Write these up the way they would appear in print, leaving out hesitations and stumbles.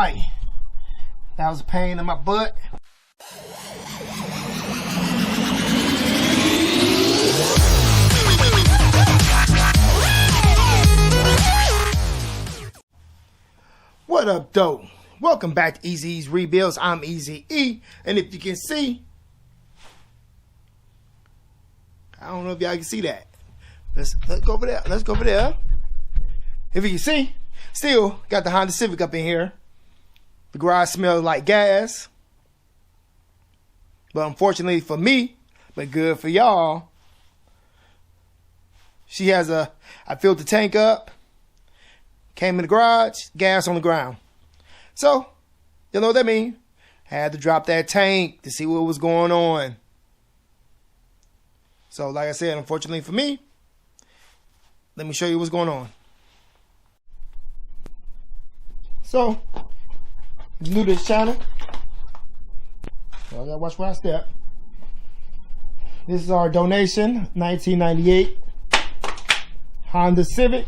Alright. That was a pain in my butt. What up, though? Welcome back to Easy's Rebuilds. I'm Easy E, and if you can see, I don't know if y'all can see that. Let's go over there. Let's go over there. If you can see, still got the Honda Civic up in here. The garage smells like gas, but unfortunately for me, but good for y'all, she has I filled the tank up. Came in the garage, gas on the ground. So, you know what that means? Had to drop that tank to see what was going on. So, like I said, unfortunately for me, let me show you what's going on. So, if you're new to this channel, I gotta watch where I step. This is our donation, 1998 Honda Civic.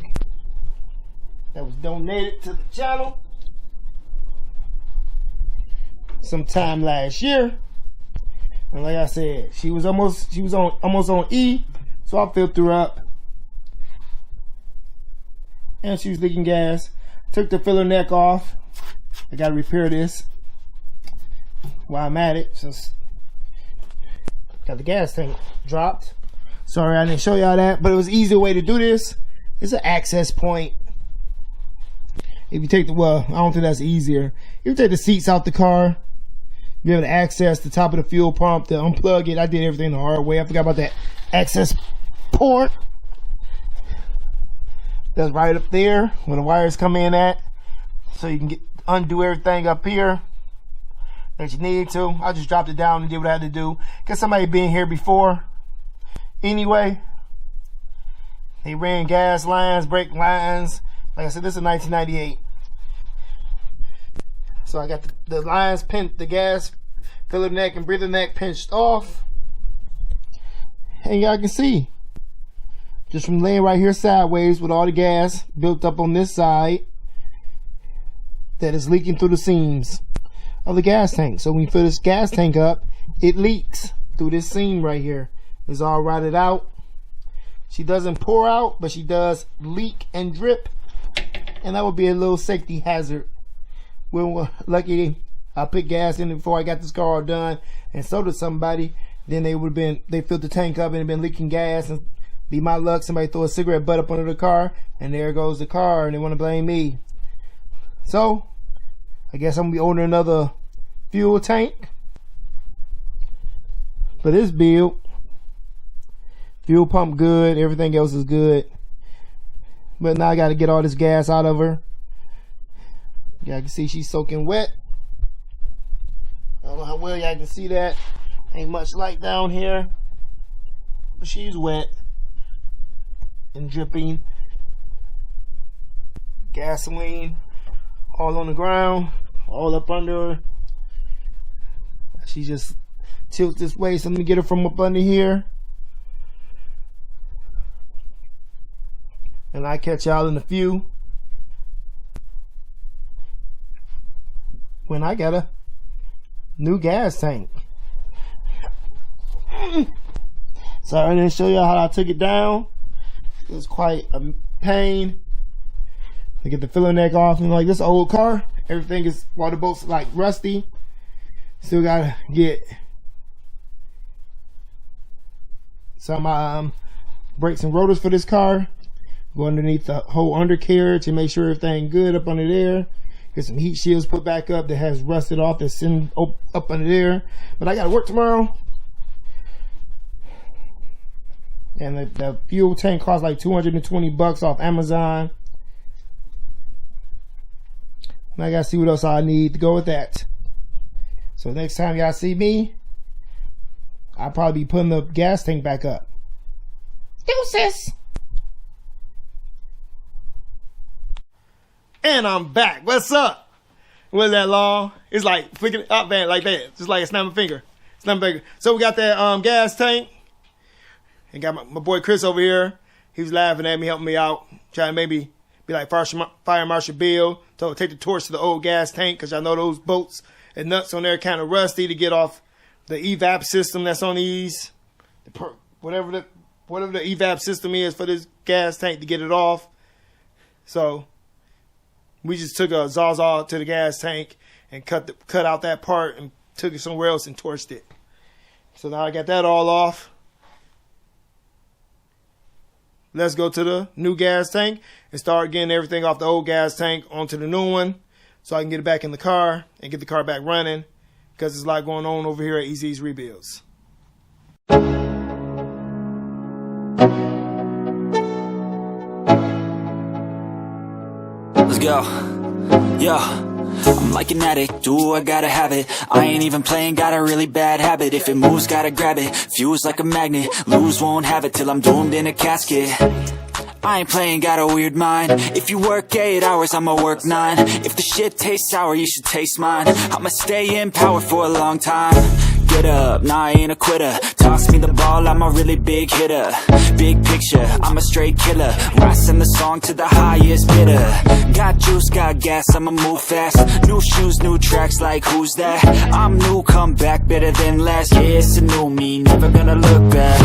That was donated to the channel sometime last year. And like I said, she was almost on E, so I filled her up. And she was leaking gas. Took the filler neck off. I gotta repair this while I'm at it. Just got the gas tank dropped. Sorry I didn't show y'all that, but it was an easier way to do this. It's an access point. If you take I don't think that's easier. If you take the seats out the car, you're able to access the top of the fuel pump to unplug it. I did everything the hard way. I forgot about that access port. That's right up there where the wires come in at. So you can undo everything up here that you need to. I just dropped it down and did what I had to do. Because somebody been here before. Anyway, they ran gas lines, brake lines. Like I said, this is 1998. So I got the lines pinned, the gas filler neck and breather neck pinched off. And y'all can see, just from laying right here sideways with all the gas built up on this side, that is leaking through the seams of the gas tank. So when you fill this gas tank up, it leaks through this seam right here. It's all rotted out. She doesn't pour out, but she does leak and drip. And that would be a little safety hazard. Well, lucky I put gas in it before I got this car all done, and so did somebody. Then they filled the tank up and it been leaking gas, and be my luck, somebody throw a cigarette butt up under the car, and there goes the car, and they want to blame me. So, I guess I'm gonna be ordering another fuel tank for this build. Fuel pump good, everything else is good. But now I got to get all this gas out of her. Y'all can see she's soaking wet. I don't know how well y'all can see that. Ain't much light down here. But she's wet and dripping. Gasoline all on the ground, all up under her. She just tilts this way, so let me get her from up under here. And I catch y'all in a few when I got a new gas tank. Sorry I didn't show y'all how I took it down. It was quite a pain to get the filler neck off. And like this old car, everything is, water bolts like rusty. Still gotta get some brakes and rotors for this car. Go underneath the whole undercarriage and make sure everything good up under there. Get some heat shields put back up that has rusted off that's sitting up under there. But I gotta work tomorrow. And the fuel tank costs like $220 off Amazon. And I gotta see what else I need to go with that. So next time y'all see me, I'll probably be putting the gas tank back up. Deuces! And I'm back. What's up? Wasn't that long? It's like flicking it up, man, like that. Just like a snap of finger. Snap of finger. So we got that gas tank. And got my boy Chris over here. He was laughing at me, helping me out, trying to maybe be like Fire Marshal Bill. So take the torch to the old gas tank, because I know those bolts and nuts on there kind of rusty to get off the evap system that's on these. Whatever the evap system is for this gas tank to get it off. So we just took a Zawzall to the gas tank and cut out that part and took it somewhere else and torched it. So now I got that all off. Let's go to the new gas tank and start getting everything off the old gas tank onto the new one, so I can get it back in the car and get the car back running, because there's a lot going on over here at Easy's Rebuilds. Let's go. Yo. I'm like an addict, do I gotta have it. I ain't even playing, got a really bad habit. If it moves, gotta grab it, fuse like a magnet. Lose, won't have it till I'm doomed in a casket. I ain't playing, got a weird mind. If you work 8 hours, I'ma work 9. If the shit tastes sour, you should taste mine. I'ma stay in power for a long time. Get up, nah, I ain't a quitter. Toss me the ball, I'm a really big hitter. Big picture, I'm a straight killer. Rising the song to the highest bidder. Got juice, got gas, I'ma move fast. New shoes, new tracks, like who's that? I'm new, come back, better than last. Yeah, it's a new me, never gonna look back.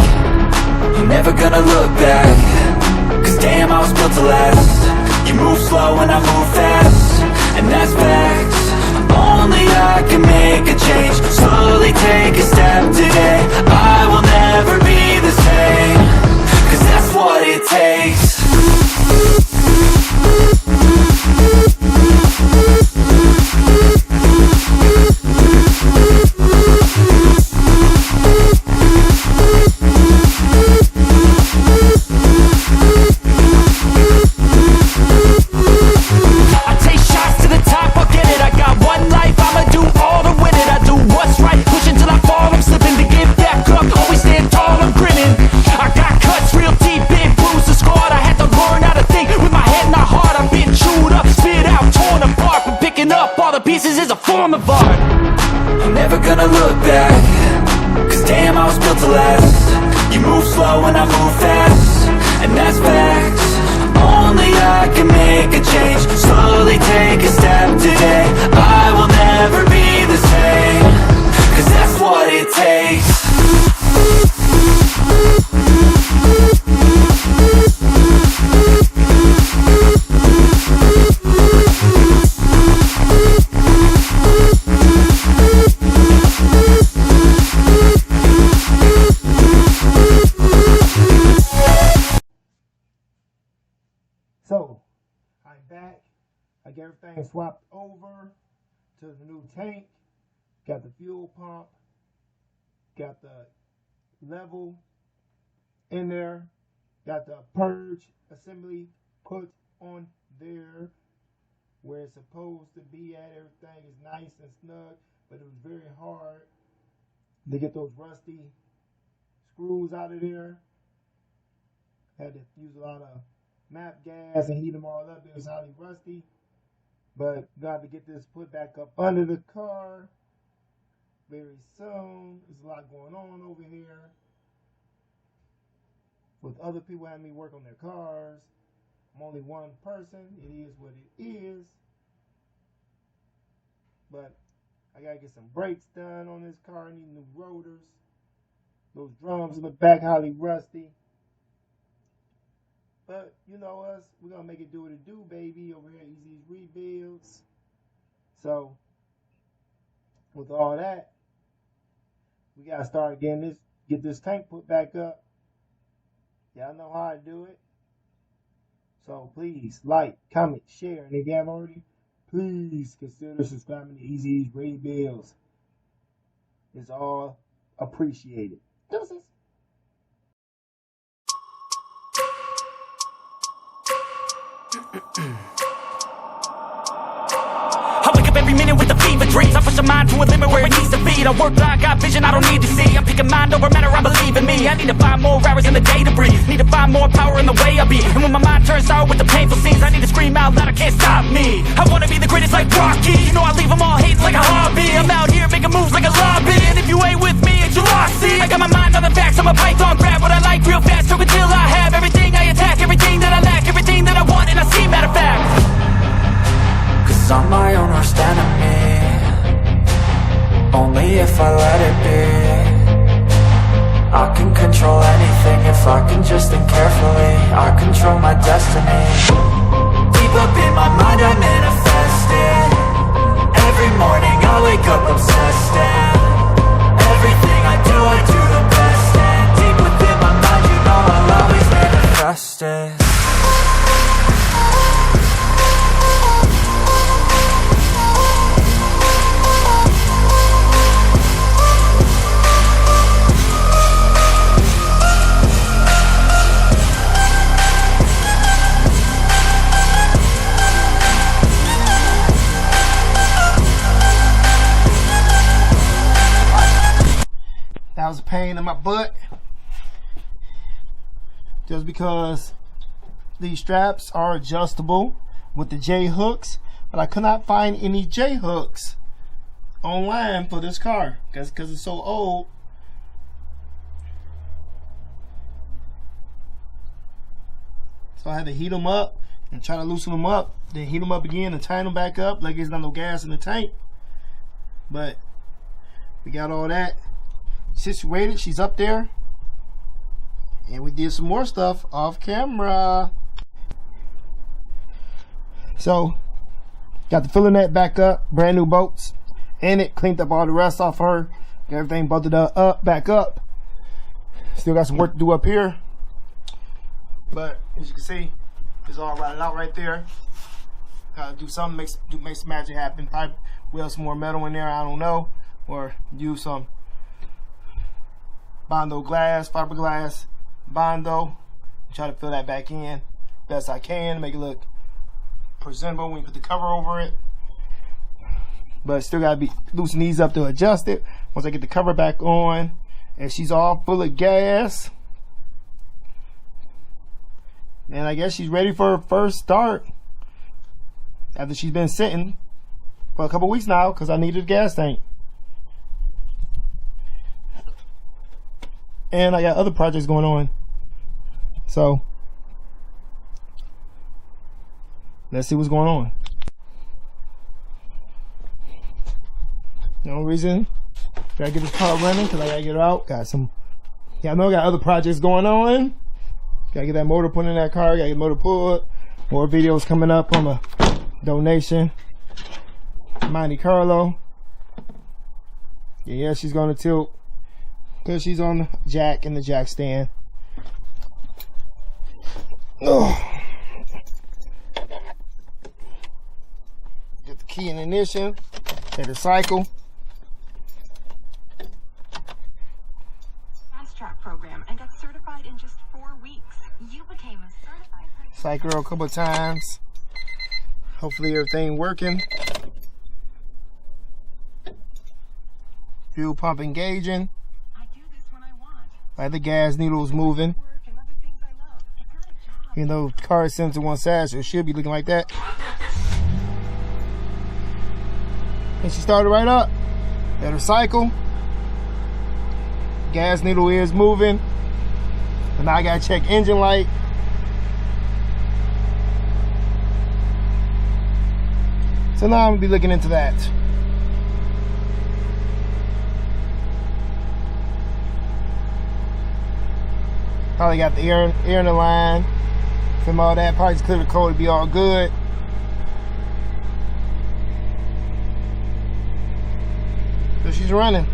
Never gonna look back. Cause damn, I was built to last. You move slow and I move fast, and that's facts. Only I can make a change. Slowly take a step today. I will never be the same, cause that's what it takes. Pieces is a form of art. I'm never gonna look back. Cause damn, I was built to last. You move slow and I move fast, and that's facts. Only I can make a change. Slowly take a step today. I will never be the same, cause that's what it takes. So, I'm back. I got everything swapped over to the new tank. Got the fuel pump. Got the level in there. Got the purge assembly put on there where it's supposed to be at. Everything is nice and snug, but it was very hard to get those rusty screws out of there. Had to use a lot of map gas and heat them all up. It was highly rusty, but got to get this put back up under the car very soon. There's a lot going on over here with other people having me work on their cars. I'm only one person. It is what it is, but I gotta get some brakes done on this car. I need new rotors. Those drums in the back highly rusty. But, you know us, we're going to make it do what it do, baby, over here at Easy's Rebuilds. So, with all that, we got to start get this tank put back up. Y'all know how to do it. So, please, like, comment, share. And if you haven't already, please consider subscribing to Easy's Rebuilds. It's all appreciated. Deuces. I wake up every minute with the fever dreams. I push a mind to a limit where it needs to be. I work blind, got vision I don't need to see. I'm picking mind over matter, I believe in me. I need to find more hours in the day to breathe. Need to find more power in the way I be. And when my mind turns sour with the painful scenes, I need to scream out loud, I can't stop me. I wanna be the greatest like Rocky. You know I leave them all hating like a hobby. I'm out here making moves like a lobby. And if you ain't with me, it's your loss, see. I got my mind on the facts, I'm a python. Grab what I like real fast, so until I have everything I attack, everything that I lack, everything that I want, and I see. Matter of fact, only if I let it be. I can control anything if I can just think carefully. I control my destiny. Deep up in my mind I manifest it. Every morning I wake up obsessed, and everything I do the best. And deep within my mind, you know I'll always manifest it. That was a pain in my butt, just because these straps are adjustable with the J hooks, but I could not find any J hooks online for this car because it's so old. So I had to heat them up and try to loosen them up, then heat them up again and tighten them back up like there's not no gas in the tank. But we got all that situated. She's up there, and we did some more stuff off camera. So got the filler net back up, brand new bolts in it, cleaned up all the rust off her, got everything bolted up back up. Still got some work to do up here, but as you can see, it's all rotted out right there. Gotta do something, make some magic happen. Probably weld some more metal in there, I don't know, or use some Bondo glass, fiberglass, Bondo. Try to fill that back in best I can, make it look presentable when you put the cover over it. But still gotta be loosen these up to adjust it. Once I get the cover back on, and she's all full of gas, and I guess she's ready for her first start after she's been sitting for a couple weeks now because I needed a gas tank. And I got other projects going on. So let's see what's going on. No reason. Gotta get this car running because I gotta get her out. I know I got other projects going on. Gotta get that motor put in that car. Gotta get the motor pulled. More videos coming up on a donation. Monte Carlo. Yeah, she's gonna tilt because she's on the jack and the jack stand. Oh. Get the key and ignition. Let her cycle. Fast track program and got certified in just 4 weeks. You became a certified. Cycle her a couple of times. Hopefully everything working. Fuel pump engaging. Like the gas needles moving. You know, the car is sent to one side, so it should be looking like that. And she started right up. Let her cycle. Gas needle is moving. And now I gotta check engine light. So now I'm gonna be looking into that. Probably got the air in the line. From all that, probably just clear the code to be all good. So she's running.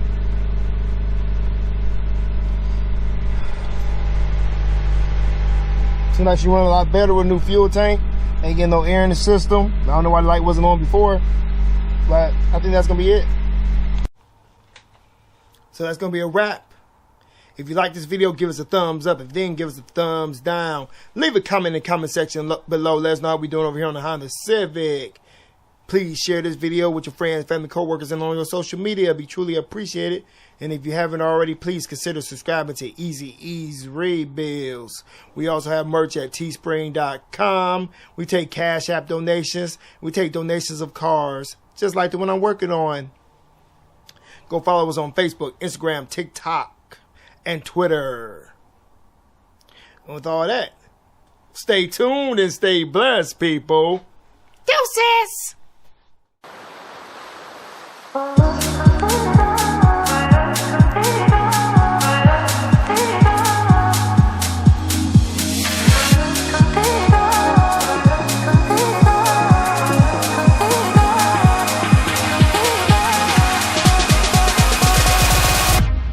Seems like she's running a lot better with a new fuel tank. Ain't getting no air in the system. I don't know why the light wasn't on before, but I think that's gonna be it. So that's gonna be a wrap. If you like this video, give us a thumbs up and then give us a thumbs down. Leave a comment in the comment section below. Let us know how we're doing over here on the Honda Civic. Please share this video with your friends, family, co-workers, and on your social media. It'd be truly appreciated. And if you haven't already, please consider subscribing to Easy Ease Rebuilds. We also have merch at teespring.com. We take Cash App donations. We take donations of cars, just like the one I'm working on. Go follow us on Facebook, Instagram, TikTok, and Twitter. And with all that, stay tuned and stay blessed, people. Deuces!